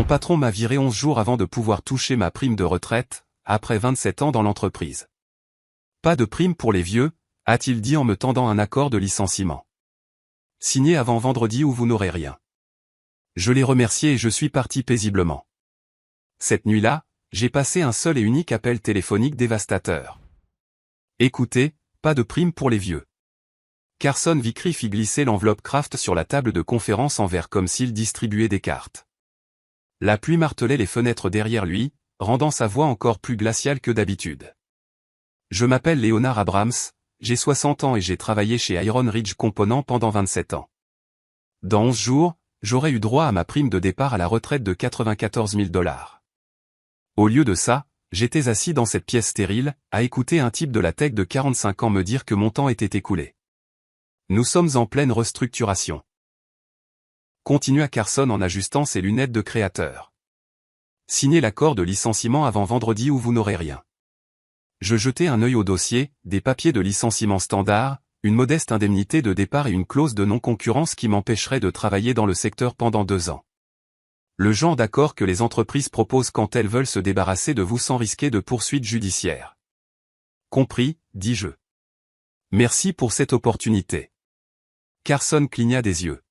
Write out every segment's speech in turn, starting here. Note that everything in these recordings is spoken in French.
patron m'a viré 11 jours avant de pouvoir toucher ma prime de retraite, après 27 ans dans l'entreprise. Pas de prime pour les vieux, a-t-il dit en me tendant un accord de licenciement. Signé avant vendredi ou vous n'aurez rien. Je l'ai remercié et je suis parti paisiblement. Cette nuit-là, j'ai passé un seul et unique appel téléphonique dévastateur. Écoutez, pas de prime pour les vieux. Carson Vickery fit glisser l'enveloppe Kraft sur la table de conférence en verre comme s'il distribuait des cartes. La pluie martelait les fenêtres derrière lui, rendant sa voix encore plus glaciale que d'habitude. Je m'appelle Leonard Abrams, j'ai 60 ans et j'ai travaillé chez Iron Ridge Component pendant 27 ans. Dans 11 jours, j'aurais eu droit à ma prime de départ à la retraite de 94 000 $. Au lieu de ça, j'étais assis dans cette pièce stérile, à écouter un type de la tech de 45 ans me dire que mon temps était écoulé. Nous sommes en pleine restructuration. Continua Carson en ajustant ses lunettes de créateur. Signez l'accord de licenciement avant vendredi ou vous n'aurez rien. Je jetai un œil au dossier, des papiers de licenciement standard, une modeste indemnité de départ et une clause de non-concurrence qui m'empêcherait de travailler dans le secteur pendant 2 ans. Le genre d'accord que les entreprises proposent quand elles veulent se débarrasser de vous sans risquer de poursuites judiciaires. Compris, dis-je. Merci pour cette opportunité. Carson cligna des yeux.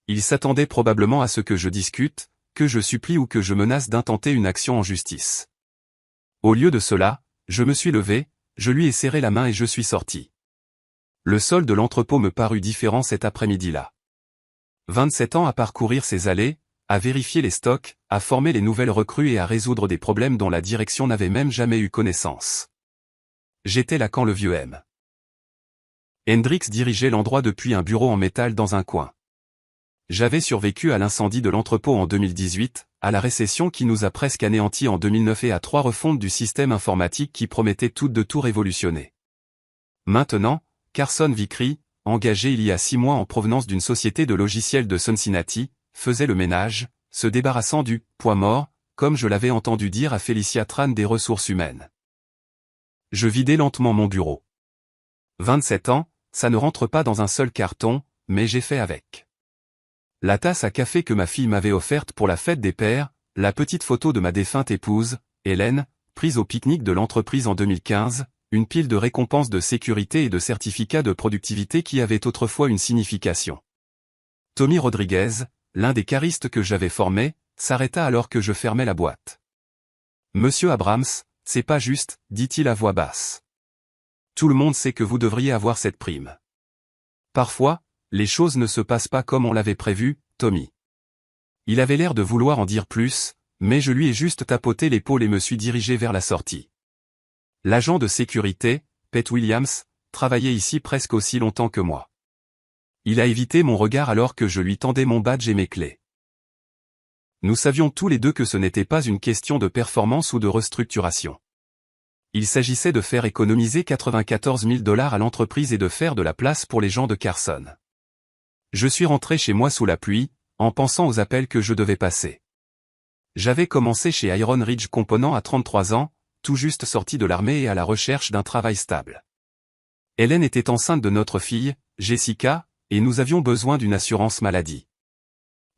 Il s'attendait probablement à ce que je discute, que je supplie ou que je menace d'intenter une action en justice. Au lieu de cela, je me suis levé, je lui ai serré la main et je suis sorti. Le sol de l'entrepôt me parut différent cet après-midi-là. 27 ans à parcourir ces allées, à vérifier les stocks, à former les nouvelles recrues et à résoudre des problèmes dont la direction n'avait même jamais eu connaissance. J'étais là quand le vieux M. Hendrix dirigeait l'endroit depuis un bureau en métal dans un coin. J'avais survécu à l'incendie de l'entrepôt en 2018, à la récession qui nous a presque anéantis en 2009 et à 3 refontes du système informatique qui promettaient toutes de tout révolutionner. Maintenant, Carson Vickery, engagé il y a 6 mois en provenance d'une société de logiciels de Cincinnati, faisait le ménage, se débarrassant du « poids mort », comme je l'avais entendu dire à Felicia Tran des ressources humaines. Je vidai lentement mon bureau. 27 ans, ça ne rentre pas dans un seul carton, mais j'ai fait avec. La tasse à café que ma fille m'avait offerte pour la fête des pères, la petite photo de ma défunte épouse, Hélène, prise au pique-nique de l'entreprise en 2015, une pile de récompenses de sécurité et de certificats de productivité qui avaient autrefois une signification. Tommy Rodriguez, l'un des caristes que j'avais formés, s'arrêta alors que je fermais la boîte. « Monsieur Abrams, c'est pas juste, dit-il à voix basse. Tout le monde sait que vous devriez avoir cette prime. Parfois, les choses ne se passent pas comme on l'avait prévu, Tommy. » Il avait l'air de vouloir en dire plus, mais je lui ai juste tapoté l'épaule et me suis dirigé vers la sortie. L'agent de sécurité, Pete Williams, travaillait ici presque aussi longtemps que moi. Il a évité mon regard alors que je lui tendais mon badge et mes clés. Nous savions tous les deux que ce n'était pas une question de performance ou de restructuration. Il s'agissait de faire économiser 94 000 $ à l'entreprise et de faire de la place pour les gens de Carson. Je suis rentré chez moi sous la pluie, en pensant aux appels que je devais passer. J'avais commencé chez Iron Ridge Component à 33 ans, tout juste sorti de l'armée et à la recherche d'un travail stable. Hélène était enceinte de notre fille, Jessica, et nous avions besoin d'une assurance maladie.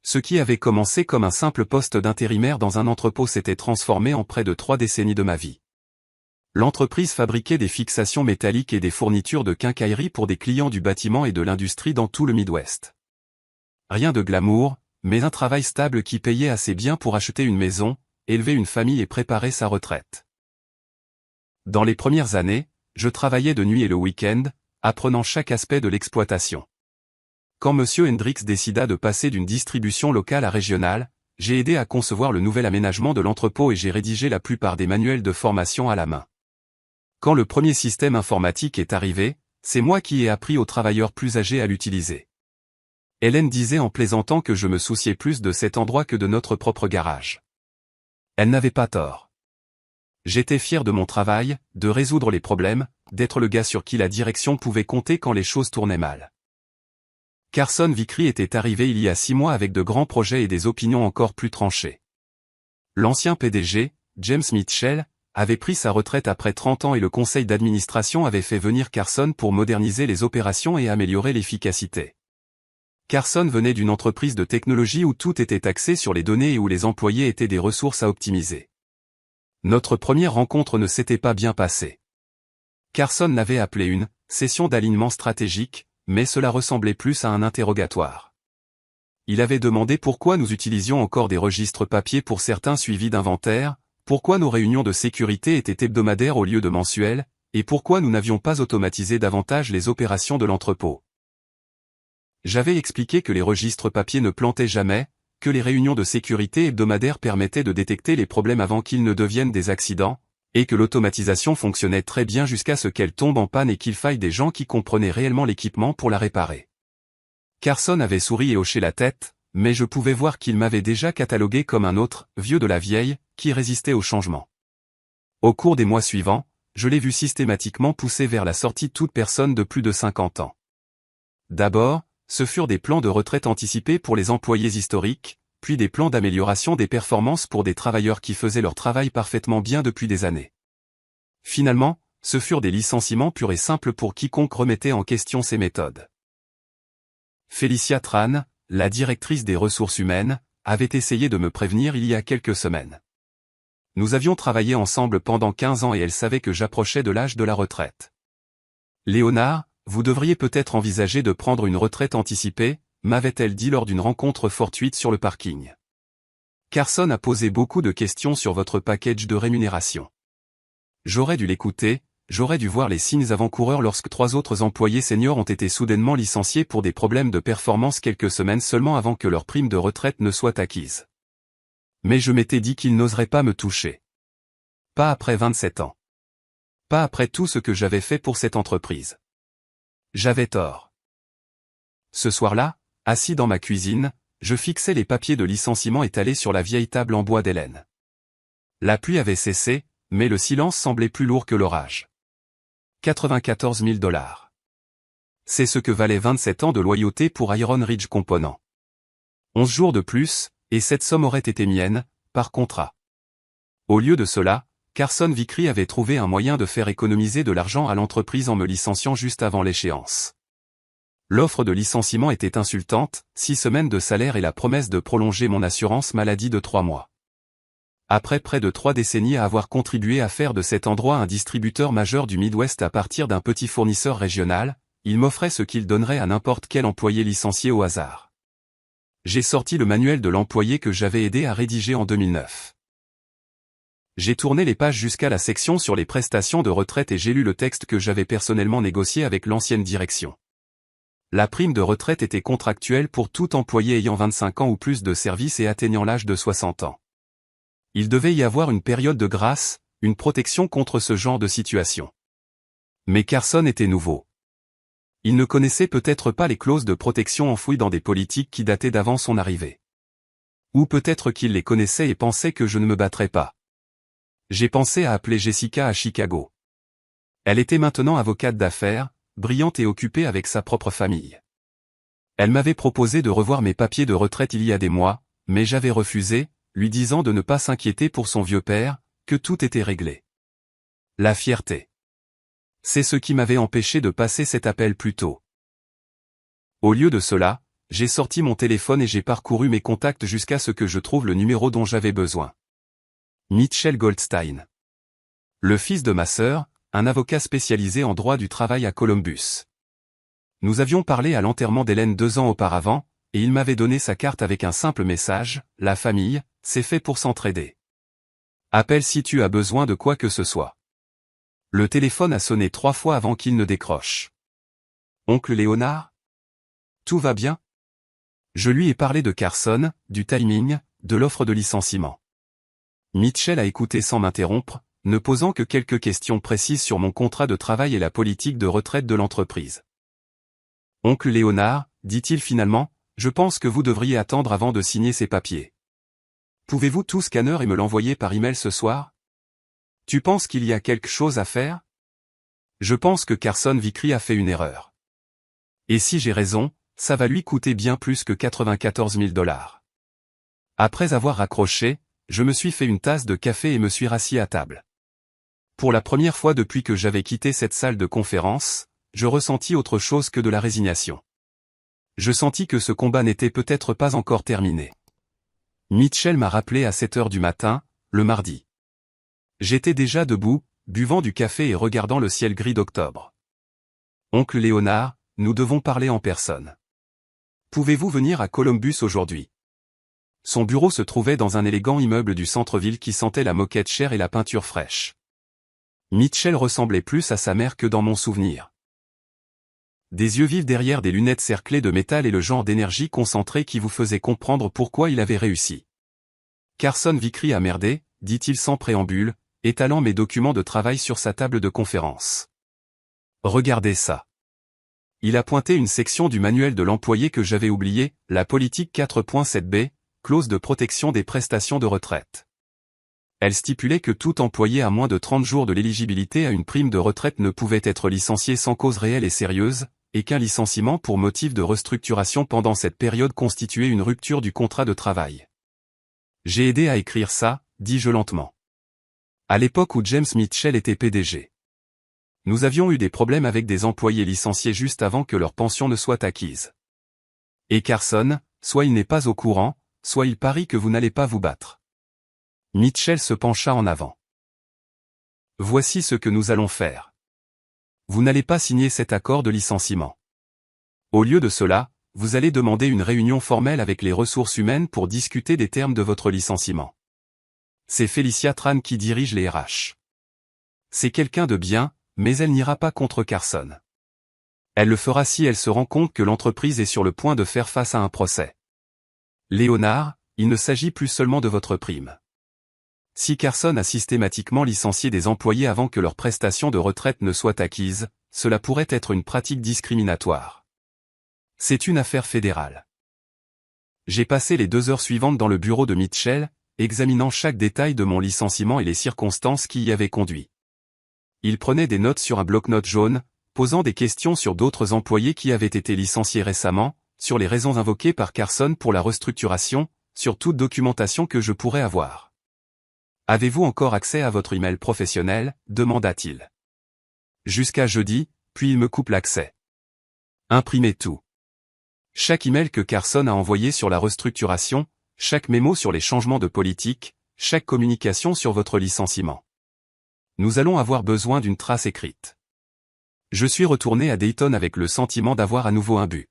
Ce qui avait commencé comme un simple poste d'intérimaire dans un entrepôt s'était transformé en près de 3 décennies de ma vie. L'entreprise fabriquait des fixations métalliques et des fournitures de quincaillerie pour des clients du bâtiment et de l'industrie dans tout le Midwest. Rien de glamour, mais un travail stable qui payait assez bien pour acheter une maison, élever une famille et préparer sa retraite. Dans les premières années, je travaillais de nuit et le week-end, apprenant chaque aspect de l'exploitation. Quand M. Hendrix décida de passer d'une distribution locale à régionale, j'ai aidé à concevoir le nouvel aménagement de l'entrepôt et j'ai rédigé la plupart des manuels de formation à la main. Quand le premier système informatique est arrivé, c'est moi qui ai appris aux travailleurs plus âgés à l'utiliser. Hélène disait en plaisantant que je me souciais plus de cet endroit que de notre propre garage. Elle n'avait pas tort. J'étais fier de mon travail, de résoudre les problèmes, d'être le gars sur qui la direction pouvait compter quand les choses tournaient mal. Carson Vickery était arrivé il y a 6 mois avec de grands projets et des opinions encore plus tranchées. L'ancien PDG, James Mitchell, avait pris sa retraite après 30 ans et le conseil d'administration avait fait venir Carson pour moderniser les opérations et améliorer l'efficacité. Carson venait d'une entreprise de technologie où tout était axé sur les données et où les employés étaient des ressources à optimiser. Notre première rencontre ne s'était pas bien passée. Carson l'avait appelé une « session d'alignement stratégique », mais cela ressemblait plus à un interrogatoire. Il avait demandé pourquoi nous utilisions encore des registres papier pour certains suivis d'inventaire, pourquoi nos réunions de sécurité étaient hebdomadaires au lieu de mensuelles, et pourquoi nous n'avions pas automatisé davantage les opérations de l'entrepôt. J'avais expliqué que les registres papier ne plantaient jamais, que les réunions de sécurité hebdomadaires permettaient de détecter les problèmes avant qu'ils ne deviennent des accidents, et que l'automatisation fonctionnait très bien jusqu'à ce qu'elle tombe en panne et qu'il faille des gens qui comprenaient réellement l'équipement pour la réparer. Carson avait souri et hoché la tête, mais je pouvais voir qu'il m'avait déjà catalogué comme un autre, vieux de la vieille, qui résistait au changement. Au cours des mois suivants, je l'ai vu systématiquement pousser vers la sortie toute personne de plus de 50 ans. D'abord, ce furent des plans de retraite anticipés pour les employés historiques, puis des plans d'amélioration des performances pour des travailleurs qui faisaient leur travail parfaitement bien depuis des années. Finalement, ce furent des licenciements purs et simples pour quiconque remettait en question ces méthodes. Félicia Tran, la directrice des ressources humaines, avait essayé de me prévenir il y a quelques semaines. Nous avions travaillé ensemble pendant 15 ans et elle savait que j'approchais de l'âge de la retraite. Léonard, vous devriez peut-être envisager de prendre une retraite anticipée, m'avait-elle dit lors d'une rencontre fortuite sur le parking. Carson a posé beaucoup de questions sur votre package de rémunération. J'aurais dû l'écouter, j'aurais dû voir les signes avant-coureurs lorsque 3 autres employés seniors ont été soudainement licenciés pour des problèmes de performance quelques semaines seulement avant que leur prime de retraite ne soit acquise. Mais je m'étais dit qu'ils n'oseraient pas me toucher. Pas après 27 ans. Pas après tout ce que j'avais fait pour cette entreprise. J'avais tort. Ce soir-là, assis dans ma cuisine, je fixais les papiers de licenciement étalés sur la vieille table en bois d'Hélène. La pluie avait cessé, mais le silence semblait plus lourd que l'orage. 94 000 $. C'est ce que valaient 27 ans de loyauté pour Iron Ridge Component. 11 jours de plus, et cette somme aurait été mienne, par contrat. Au lieu de cela, Carson Vickery avait trouvé un moyen de faire économiser de l'argent à l'entreprise en me licenciant juste avant l'échéance. L'offre de licenciement était insultante, 6 semaines de salaire et la promesse de prolonger mon assurance maladie de 3 mois. Après près de 3 décennies à avoir contribué à faire de cet endroit un distributeur majeur du Midwest à partir d'un petit fournisseur régional, il m'offrait ce qu'il donnerait à n'importe quel employé licencié au hasard. J'ai sorti le manuel de l'employé que j'avais aidé à rédiger en 2009. J'ai tourné les pages jusqu'à la section sur les prestations de retraite et j'ai lu le texte que j'avais personnellement négocié avec l'ancienne direction. La prime de retraite était contractuelle pour tout employé ayant 25 ans ou plus de service et atteignant l'âge de 60 ans. Il devait y avoir une période de grâce, une protection contre ce genre de situation. Mais Carson était nouveau. Il ne connaissait peut-être pas les clauses de protection enfouies dans des politiques qui dataient d'avant son arrivée. Ou peut-être qu'il les connaissait et pensait que je ne me battrais pas. J'ai pensé à appeler Jessica à Chicago. Elle était maintenant avocate d'affaires, brillante et occupée avec sa propre famille. Elle m'avait proposé de revoir mes papiers de retraite il y a des mois, mais j'avais refusé, lui disant de ne pas s'inquiéter pour son vieux père, que tout était réglé. La fierté. C'est ce qui m'avait empêché de passer cet appel plus tôt. Au lieu de cela, j'ai sorti mon téléphone et j'ai parcouru mes contacts jusqu'à ce que je trouve le numéro dont j'avais besoin. Mitchell Goldstein. Le fils de ma sœur, un avocat spécialisé en droit du travail à Columbus. Nous avions parlé à l'enterrement d'Hélène 2 ans auparavant, et il m'avait donné sa carte avec un simple message, « La famille, c'est fait pour s'entraider. Appelle si tu as besoin de quoi que ce soit. » Le téléphone a sonné 3 fois avant qu'il ne décroche. « Oncle Léonard ? Tout va bien ? » Je lui ai parlé de Carson, du timing, de l'offre de licenciement. Mitchell a écouté sans m'interrompre, ne posant que quelques questions précises sur mon contrat de travail et la politique de retraite de l'entreprise. « Oncle Léonard, dit-il finalement, je pense que vous devriez attendre avant de signer ces papiers. Pouvez-vous tout scanner et me l'envoyer par email ce soir? Tu penses qu'il y a quelque chose à faire? Je pense que Carson Vickery a fait une erreur. Et si j'ai raison, ça va lui coûter bien plus que 94 000 $. Après avoir raccroché, je me suis fait une tasse de café et me suis rassis à table. Pour la première fois depuis que j'avais quitté cette salle de conférence, je ressentis autre chose que de la résignation. Je sentis que ce combat n'était peut-être pas encore terminé. Mitchell m'a rappelé à 7 heures du matin, le mardi. J'étais déjà debout, buvant du café et regardant le ciel gris d'octobre. Oncle Léonard, nous devons parler en personne. Pouvez-vous venir à Columbus aujourd'hui? Son bureau se trouvait dans un élégant immeuble du centre-ville qui sentait la moquette chère et la peinture fraîche. Mitchell ressemblait plus à sa mère que dans mon souvenir. Des yeux vifs derrière des lunettes cerclées de métal et le genre d'énergie concentrée qui vous faisait comprendre pourquoi il avait réussi. Carson Vickery a merdé, dit-il sans préambule, étalant mes documents de travail sur sa table de conférence. Regardez ça. Il a pointé une section du manuel de l'employé que j'avais oubliée, la politique 4.7b, clause de protection des prestations de retraite. Elle stipulait que tout employé à moins de 30 jours de l'éligibilité à une prime de retraite ne pouvait être licencié sans cause réelle et sérieuse, et qu'un licenciement pour motif de restructuration pendant cette période constituait une rupture du contrat de travail. J'ai aidé à écrire ça, dis-je lentement. À l'époque où James Mitchell était PDG. Nous avions eu des problèmes avec des employés licenciés juste avant que leur pension ne soit acquise. Et Carson, soit il n'est pas au courant, soit il parie que vous n'allez pas vous battre. Mitchell se pencha en avant. Voici ce que nous allons faire. Vous n'allez pas signer cet accord de licenciement. Au lieu de cela, vous allez demander une réunion formelle avec les ressources humaines pour discuter des termes de votre licenciement. C'est Felicia Tran qui dirige les RH. C'est quelqu'un de bien, mais elle n'ira pas contre Carson. Elle le fera si elle se rend compte que l'entreprise est sur le point de faire face à un procès. Léonard, il ne s'agit plus seulement de votre prime. Si Carson a systématiquement licencié des employés avant que leur prestation de retraite ne soit acquise, cela pourrait être une pratique discriminatoire. C'est une affaire fédérale. J'ai passé les 2 heures suivantes dans le bureau de Mitchell, examinant chaque détail de mon licenciement et les circonstances qui y avaient conduit. Il prenait des notes sur un bloc-notes jaune, posant des questions sur d'autres employés qui avaient été licenciés récemment, sur les raisons invoquées par Carson pour la restructuration, sur toute documentation que je pourrais avoir. Avez-vous encore accès à votre email professionnel, demanda-t-il. Jusqu'à jeudi, puis il me coupe l'accès. Imprimez tout. Chaque email que Carson a envoyé sur la restructuration, chaque mémo sur les changements de politique, chaque communication sur votre licenciement. Nous allons avoir besoin d'une trace écrite. Je suis retourné à Dayton avec le sentiment d'avoir à nouveau un but.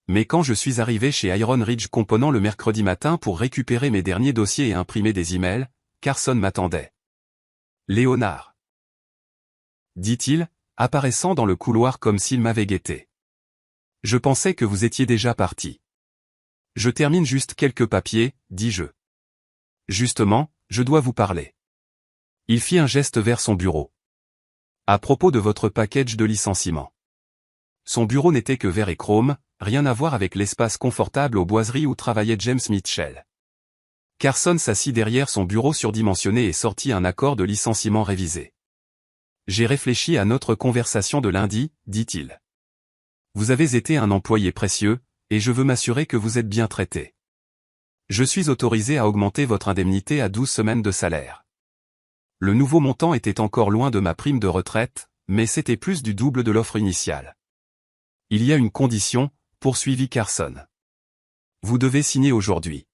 Mais quand je suis arrivé chez Iron Ridge Component le mercredi matin pour récupérer mes derniers dossiers et imprimer des emails, Carson m'attendait. Léonard, dit-il, apparaissant dans le couloir comme s'il m'avait guetté. Je pensais que vous étiez déjà parti. Je termine juste quelques papiers, dis-je. Justement, je dois vous parler. Il fit un geste vers son bureau. À propos de votre package de licenciement. Son bureau n'était que vert et chrome, rien à voir avec l'espace confortable aux boiseries où travaillait James Mitchell. Carson s'assit derrière son bureau surdimensionné et sortit un accord de licenciement révisé. J'ai réfléchi à notre conversation de lundi, dit-il. Vous avez été un employé précieux, et je veux m'assurer que vous êtes bien traité. Je suis autorisé à augmenter votre indemnité à 12 semaines de salaire. Le nouveau montant était encore loin de ma prime de retraite, mais c'était plus du double de l'offre initiale. Il y a une condition, poursuivit Carson. Vous devez signer aujourd'hui.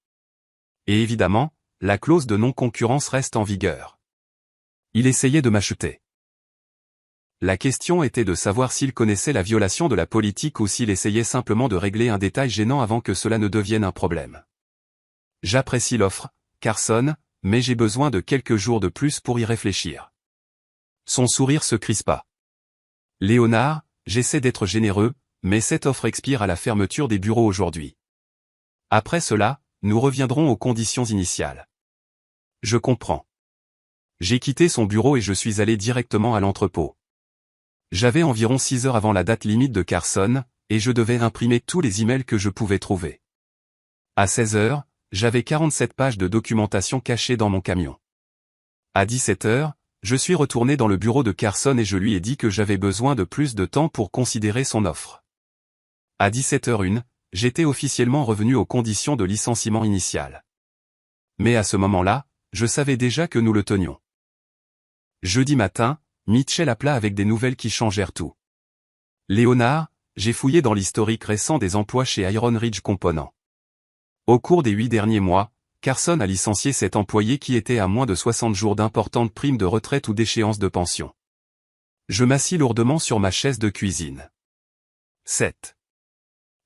Et évidemment, la clause de non-concurrence reste en vigueur. Il essayait de m'acheter. La question était de savoir s'il connaissait la violation de la politique ou s'il essayait simplement de régler un détail gênant avant que cela ne devienne un problème. J'apprécie l'offre, Carson, mais j'ai besoin de quelques jours de plus pour y réfléchir. Son sourire se crispa. Léonard, j'essaie d'être généreux, mais cette offre expire à la fermeture des bureaux aujourd'hui. Après cela, nous reviendrons aux conditions initiales. Je comprends. J'ai quitté son bureau et je suis allé directement à l'entrepôt. J'avais environ 6 heures avant la date limite de Carson, et je devais imprimer tous les emails que je pouvais trouver. À 16 heures, j'avais 47 pages de documentation cachées dans mon camion. À 17 heures, je suis retourné dans le bureau de Carson et je lui ai dit que j'avais besoin de plus de temps pour considérer son offre. À 17h01, j'étais officiellement revenu aux conditions de licenciement initial. Mais à ce moment-là, je savais déjà que nous le tenions. Jeudi matin, Mitchell appela avec des nouvelles qui changèrent tout. Léonard, j'ai fouillé dans l'historique récent des emplois chez Iron Ridge Components. Au cours des 8 derniers mois, Carson a licencié 7 employés qui étaient à moins de 60 jours d'importantes primes de retraite ou d'échéance de pension. Je m'assis lourdement sur ma chaise de cuisine. 7.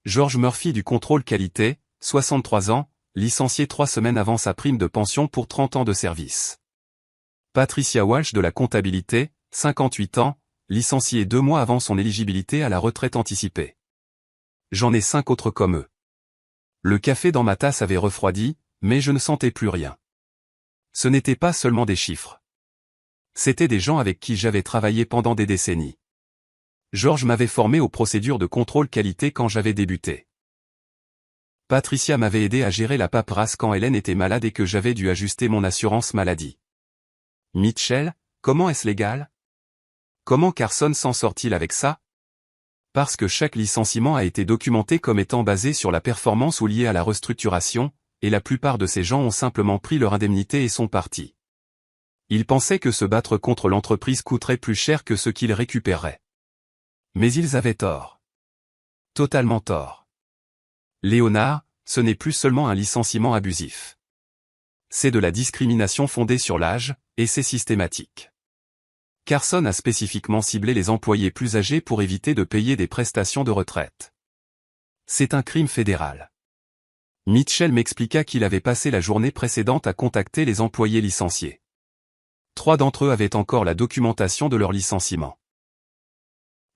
George Murphy du contrôle qualité, 63 ans, licencié 3 semaines avant sa prime de pension pour 30 ans de service. Patricia Walsh de la comptabilité, 58 ans, licenciée 2 mois avant son éligibilité à la retraite anticipée. J'en ai 5 autres comme eux. Le café dans ma tasse avait refroidi, mais je ne sentais plus rien. Ce n'était pas seulement des chiffres. C'étaient des gens avec qui j'avais travaillé pendant des décennies. George m'avait formé aux procédures de contrôle qualité quand j'avais débuté. Patricia m'avait aidé à gérer la paperasse quand Hélène était malade et que j'avais dû ajuster mon assurance maladie. Mitchell, comment est-ce légal? Comment Carson s'en sort-il avec ça? Parce que chaque licenciement a été documenté comme étant basé sur la performance ou lié à la restructuration, et la plupart de ces gens ont simplement pris leur indemnité et sont partis. Ils pensaient que se battre contre l'entreprise coûterait plus cher que ce qu'ils récupéreraient. Mais ils avaient tort. Totalement tort. Léonard, ce n'est plus seulement un licenciement abusif. C'est de la discrimination fondée sur l'âge, et c'est systématique. Carson a spécifiquement ciblé les employés plus âgés pour éviter de payer des prestations de retraite. C'est un crime fédéral. Mitchell m'expliqua qu'il avait passé la journée précédente à contacter les employés licenciés. 3 d'entre eux avaient encore la documentation de leur licenciement.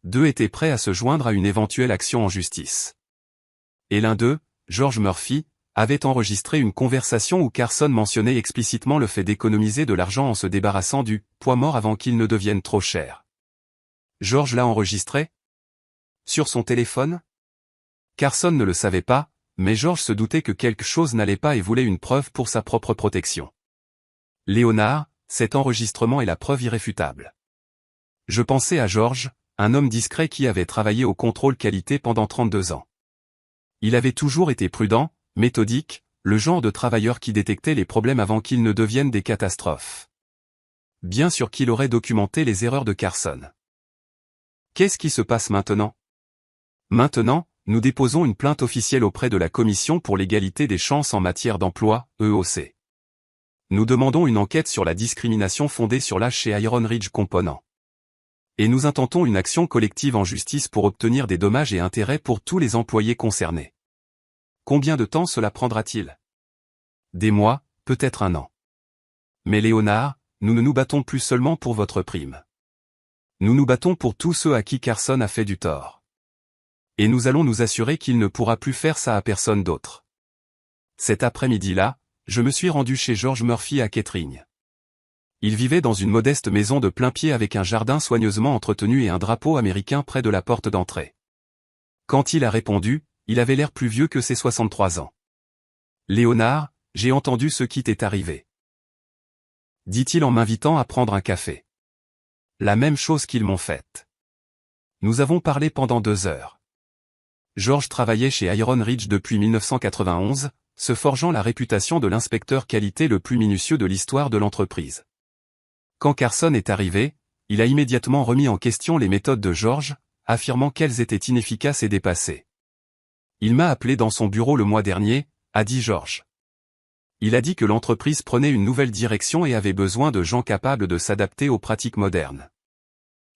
2 étaient prêts à se joindre à une éventuelle action en justice. Et l'un d'eux, George Murphy, avait enregistré une conversation où Carson mentionnait explicitement le fait d'économiser de l'argent en se débarrassant du « poids mort avant qu'il ne devienne trop cher ». George l'a enregistré? Sur son téléphone? Carson ne le savait pas, mais George se doutait que quelque chose n'allait pas et voulait une preuve pour sa propre protection. Léonard, cet enregistrement est la preuve irréfutable. Je pensais à George, un homme discret qui avait travaillé au contrôle qualité pendant 32 ans. Il avait toujours été prudent, méthodique, le genre de travailleur qui détectait les problèmes avant qu'ils ne deviennent des catastrophes. Bien sûr qu'il aurait documenté les erreurs de Carson. Qu'est-ce qui se passe maintenant? Maintenant, nous déposons une plainte officielle auprès de la Commission pour l'égalité des chances en matière d'emploi, EOC. Nous demandons une enquête sur la discrimination fondée sur l'âge chez Iron Ridge Components. Et nous intentons une action collective en justice pour obtenir des dommages et intérêts pour tous les employés concernés. Combien de temps cela prendra-t-il? Des mois, peut-être un an. Mais Léonard, nous ne nous battons plus seulement pour votre prime. Nous nous battons pour tous ceux à qui Carson a fait du tort. Et nous allons nous assurer qu'il ne pourra plus faire ça à personne d'autre. Cet après-midi-là, je me suis rendu chez George Murphy à Kettering. Il vivait dans une modeste maison de plain-pied avec un jardin soigneusement entretenu et un drapeau américain près de la porte d'entrée. Quand il a répondu, il avait l'air plus vieux que ses 63 ans. « Léonard, j'ai entendu ce qui t'est arrivé. » dit-il en m'invitant à prendre un café. La même chose qu'ils m'ont faite. Nous avons parlé pendant 2 heures. George travaillait chez Iron Ridge depuis 1991, se forgeant la réputation de l'inspecteur qualité le plus minutieux de l'histoire de l'entreprise. Quand Carson est arrivé, il a immédiatement remis en question les méthodes de George, affirmant qu'elles étaient inefficaces et dépassées. Il m'a appelé dans son bureau le mois dernier, a dit George. Il a dit que l'entreprise prenait une nouvelle direction et avait besoin de gens capables de s'adapter aux pratiques modernes.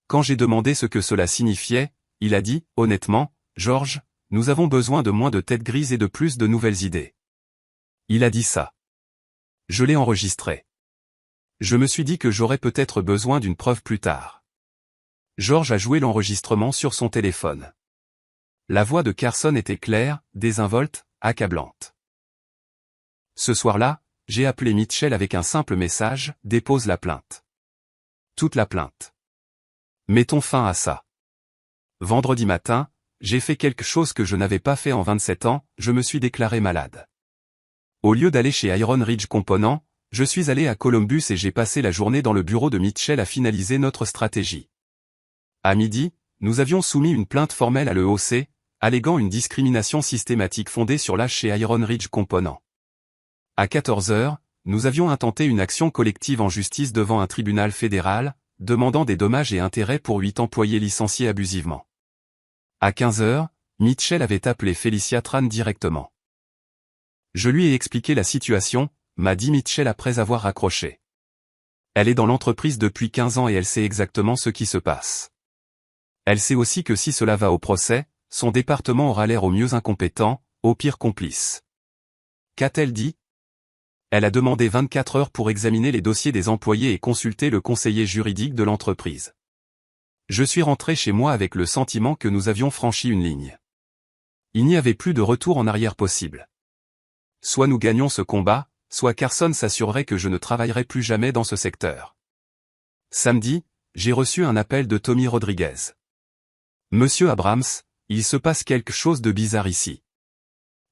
Quand j'ai demandé ce que cela signifiait, il a dit, honnêtement, George, nous avons besoin de moins de têtes grises et de plus de nouvelles idées. Il a dit ça. Je l'ai enregistré. Je me suis dit que j'aurais peut-être besoin d'une preuve plus tard. George a joué l'enregistrement sur son téléphone. La voix de Carson était claire, désinvolte, accablante. Ce soir-là, j'ai appelé Mitchell avec un simple message, dépose la plainte. Toute la plainte. Mettons fin à ça. Vendredi matin, j'ai fait quelque chose que je n'avais pas fait en 27 ans, je me suis déclaré malade. Au lieu d'aller chez Iron Ridge Components, je suis allé à Columbus et j'ai passé la journée dans le bureau de Mitchell à finaliser notre stratégie. À midi, nous avions soumis une plainte formelle à l'EOC, alléguant une discrimination systématique fondée sur l'âge chez Iron Ridge Components. À 14 heures, nous avions intenté une action collective en justice devant un tribunal fédéral, demandant des dommages et intérêts pour 8 employés licenciés abusivement. À 15 heures, Mitchell avait appelé Felicia Tran directement. Je lui ai expliqué la situation, m'a dit Mitchell après avoir raccroché. Elle est dans l'entreprise depuis 15 ans et elle sait exactement ce qui se passe. Elle sait aussi que si cela va au procès, son département aura l'air au mieux incompétent, au pire complice. Qu'a-t-elle dit? Elle a demandé 24 heures pour examiner les dossiers des employés et consulter le conseiller juridique de l'entreprise. Je suis rentré chez moi avec le sentiment que nous avions franchi une ligne. Il n'y avait plus de retour en arrière possible. Soit nous gagnons ce combat, soit Carson s'assurerait que je ne travaillerai plus jamais dans ce secteur. Samedi, j'ai reçu un appel de Tommy Rodriguez. Monsieur Abrams, il se passe quelque chose de bizarre ici.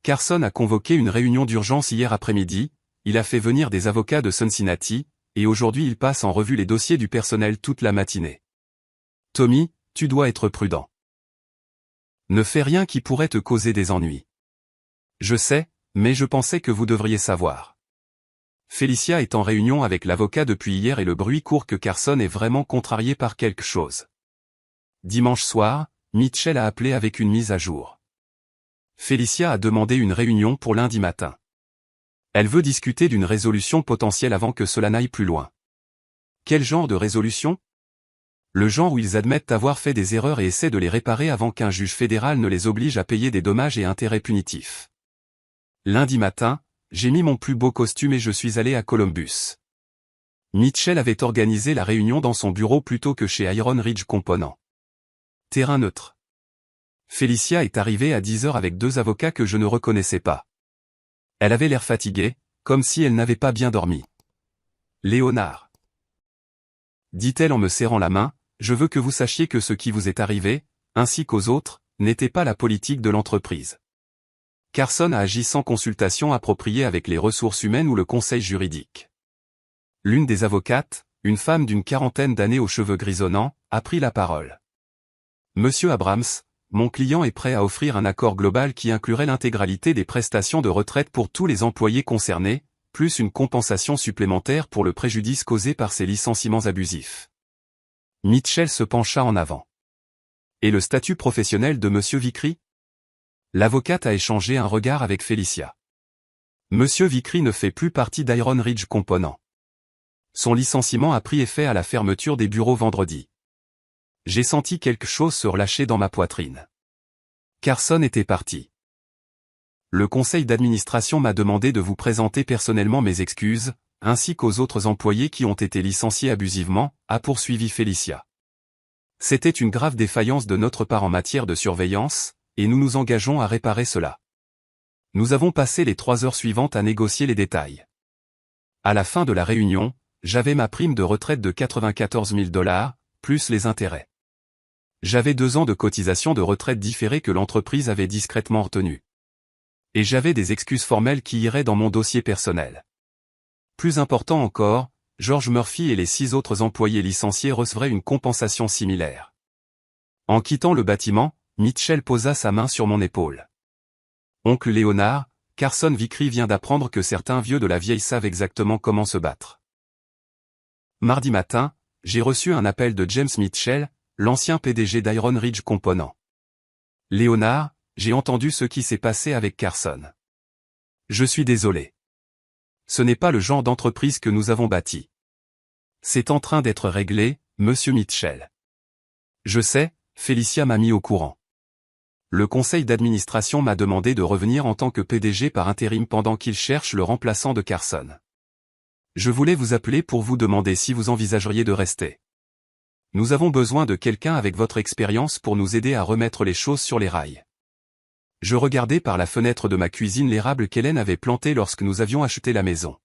Carson a convoqué une réunion d'urgence hier après-midi, il a fait venir des avocats de Cincinnati, et aujourd'hui il passe en revue les dossiers du personnel toute la matinée. Tommy, tu dois être prudent. Ne fais rien qui pourrait te causer des ennuis. Je sais, mais je pensais que vous devriez savoir. Felicia est en réunion avec l'avocat depuis hier et le bruit court que Carson est vraiment contrarié par quelque chose. Dimanche soir, Mitchell a appelé avec une mise à jour. Felicia a demandé une réunion pour lundi matin. Elle veut discuter d'une résolution potentielle avant que cela n'aille plus loin. Quel genre de résolution? Le genre où ils admettent avoir fait des erreurs et essaient de les réparer avant qu'un juge fédéral ne les oblige à payer des dommages et intérêts punitifs. Lundi matin, j'ai mis mon plus beau costume et je suis allé à Columbus. Mitchell avait organisé la réunion dans son bureau plutôt que chez Iron Ridge Component. Terrain neutre. Felicia est arrivée à 10 heures avec 2 avocats que je ne reconnaissais pas. Elle avait l'air fatiguée, comme si elle n'avait pas bien dormi. Léonard, dit-elle en me serrant la main, je veux que vous sachiez que ce qui vous est arrivé, ainsi qu'aux autres, n'était pas la politique de l'entreprise. Carson a agi sans consultation appropriée avec les ressources humaines ou le conseil juridique. L'une des avocates, une femme d'une 40aine d'années aux cheveux grisonnants, a pris la parole. Monsieur Abrams, mon client est prêt à offrir un accord global qui inclurait l'intégralité des prestations de retraite pour tous les employés concernés, plus une compensation supplémentaire pour le préjudice causé par ces licenciements abusifs. Mitchell se pencha en avant. Et le statut professionnel de Monsieur Vickery? L'avocate a échangé un regard avec Felicia. Monsieur Vickery ne fait plus partie d'Iron Ridge Component. Son licenciement a pris effet à la fermeture des bureaux vendredi. J'ai senti quelque chose se relâcher dans ma poitrine. Carson était parti. Le conseil d'administration m'a demandé de vous présenter personnellement mes excuses, ainsi qu'aux autres employés qui ont été licenciés abusivement, a poursuivi Felicia. C'était une grave défaillance de notre part en matière de surveillance, et nous nous engageons à réparer cela. Nous avons passé les 3 heures suivantes à négocier les détails. À la fin de la réunion, j'avais ma prime de retraite de 94 000 $, plus les intérêts. J'avais 2 ans de cotisation de retraite différée que l'entreprise avait discrètement retenue. Et j'avais des excuses formelles qui iraient dans mon dossier personnel. Plus important encore, George Murphy et les 6 autres employés licenciés recevraient une compensation similaire. En quittant le bâtiment, Mitchell posa sa main sur mon épaule. Oncle Léonard, Carson Vickery vient d'apprendre que certains vieux de la vieille savent exactement comment se battre. Mardi matin, j'ai reçu un appel de James Mitchell, l'ancien PDG d'Iron Ridge Component. Léonard, j'ai entendu ce qui s'est passé avec Carson. Je suis désolé. Ce n'est pas le genre d'entreprise que nous avons bâti. C'est en train d'être réglé, Monsieur Mitchell. Je sais, Felicia m'a mis au courant. Le conseil d'administration m'a demandé de revenir en tant que PDG par intérim pendant qu'il cherche le remplaçant de Carson. Je voulais vous appeler pour vous demander si vous envisageriez de rester. Nous avons besoin de quelqu'un avec votre expérience pour nous aider à remettre les choses sur les rails. Je regardais par la fenêtre de ma cuisine l'érable qu'Hélène avait planté lorsque nous avions acheté la maison.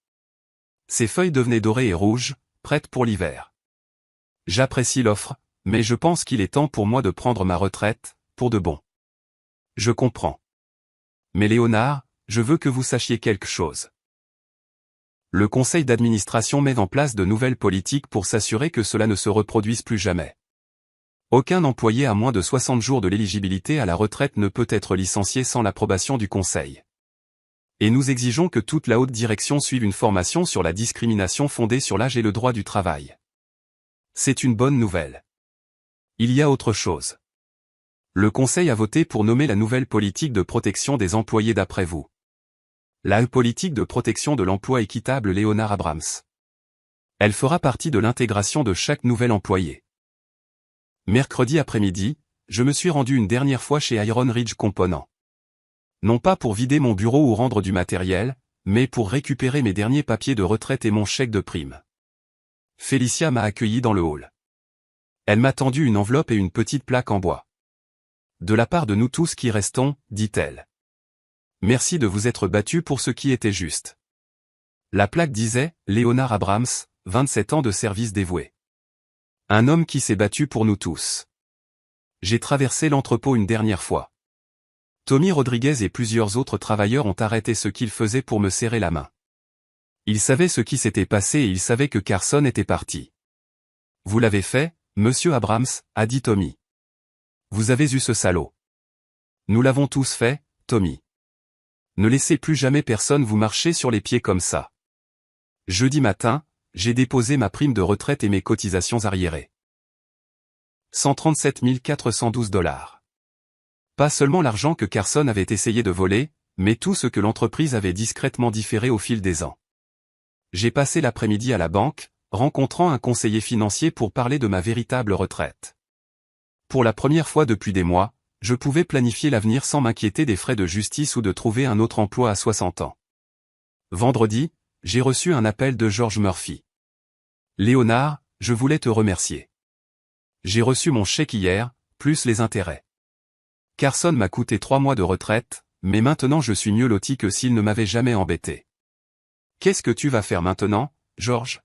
Ses feuilles devenaient dorées et rouges, prêtes pour l'hiver. J'apprécie l'offre, mais je pense qu'il est temps pour moi de prendre ma retraite, pour de bon. Je comprends. Mais Léonard, je veux que vous sachiez quelque chose. Le conseil d'administration met en place de nouvelles politiques pour s'assurer que cela ne se reproduise plus jamais. Aucun employé à moins de 60 jours de l'éligibilité à la retraite ne peut être licencié sans l'approbation du conseil. Et nous exigeons que toute la haute direction suive une formation sur la discrimination fondée sur l'âge et le droit du travail. C'est une bonne nouvelle. Il y a autre chose. Le Conseil a voté pour nommer la nouvelle politique de protection des employés d'après vous. La politique de protection de l'emploi équitable Leonard Abrams. Elle fera partie de l'intégration de chaque nouvel employé. Mercredi après-midi, je me suis rendu une dernière fois chez Iron Ridge Component. Non pas pour vider mon bureau ou rendre du matériel, mais pour récupérer mes derniers papiers de retraite et mon chèque de prime. Félicia m'a accueilli dans le hall. Elle m'a tendu une enveloppe et une petite plaque en bois. De la part de nous tous qui restons, dit-elle. Merci de vous être battu pour ce qui était juste. La plaque disait, Leonard Abrams, 27 ans de service dévoué. Un homme qui s'est battu pour nous tous. J'ai traversé l'entrepôt une dernière fois. Tommy Rodriguez et plusieurs autres travailleurs ont arrêté ce qu'ils faisaient pour me serrer la main. Ils savaient ce qui s'était passé et ils savaient que Carson était parti. Vous l'avez fait, monsieur Abrams, a dit Tommy. Vous avez eu ce salaud. Nous l'avons tous fait, Tommy. Ne laissez plus jamais personne vous marcher sur les pieds comme ça. Jeudi matin, j'ai déposé ma prime de retraite et mes cotisations arriérées. 137 412 $. Pas seulement l'argent que Carson avait essayé de voler, mais tout ce que l'entreprise avait discrètement différé au fil des ans. J'ai passé l'après-midi à la banque, rencontrant un conseiller financier pour parler de ma véritable retraite. Pour la première fois depuis des mois, je pouvais planifier l'avenir sans m'inquiéter des frais de justice ou de trouver un autre emploi à 60 ans. Vendredi, j'ai reçu un appel de George Murphy. Léonard, je voulais te remercier. J'ai reçu mon chèque hier, plus les intérêts. Carson m'a coûté 3 mois de retraite, mais maintenant je suis mieux loti que s'il ne m'avait jamais embêté. Qu'est-ce que tu vas faire maintenant, George?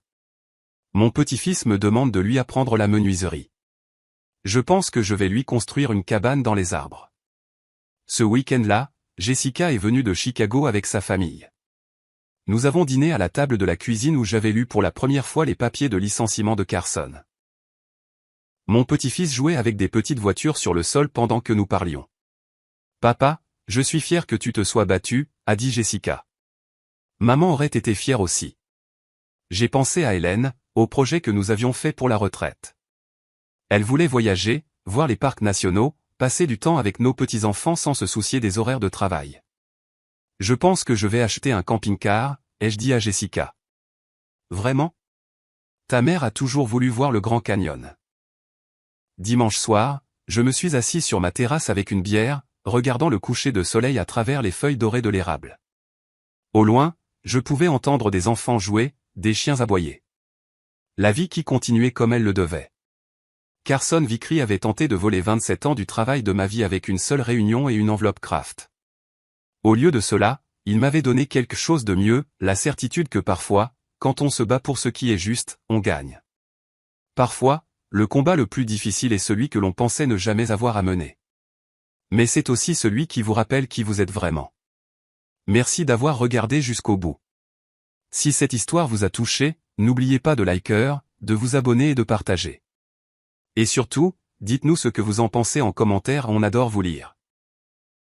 Mon petit-fils me demande de lui apprendre la menuiserie. Je pense que je vais lui construire une cabane dans les arbres. Ce week-end-là, Jessica est venue de Chicago avec sa famille. Nous avons dîné à la table de la cuisine où j'avais lu pour la première fois les papiers de licenciement de Carson. Mon petit-fils jouait avec des petites voitures sur le sol pendant que nous parlions. Papa, je suis fier que tu te sois battu, a dit Jessica. Maman aurait été fière aussi. J'ai pensé à Hélène, au projet que nous avions fait pour la retraite. Elle voulait voyager, voir les parcs nationaux, passer du temps avec nos petits-enfants sans se soucier des horaires de travail. Je pense que je vais acheter un camping-car, ai-je dit à Jessica. Vraiment? Ta mère a toujours voulu voir le Grand Canyon. Dimanche soir, je me suis assis sur ma terrasse avec une bière, regardant le coucher de soleil à travers les feuilles dorées de l'érable. Au loin, je pouvais entendre des enfants jouer, des chiens aboyer. La vie qui continuait comme elle le devait. Carson Vickery avait tenté de voler 27 ans du travail de ma vie avec une seule réunion et une enveloppe Kraft. Au lieu de cela, il m'avait donné quelque chose de mieux, la certitude que parfois, quand on se bat pour ce qui est juste, on gagne. Parfois, le combat le plus difficile est celui que l'on pensait ne jamais avoir à mener. Mais c'est aussi celui qui vous rappelle qui vous êtes vraiment. Merci d'avoir regardé jusqu'au bout. Si cette histoire vous a touché, n'oubliez pas de liker, de vous abonner et de partager. Et surtout, dites-nous ce que vous en pensez en commentaire, on adore vous lire.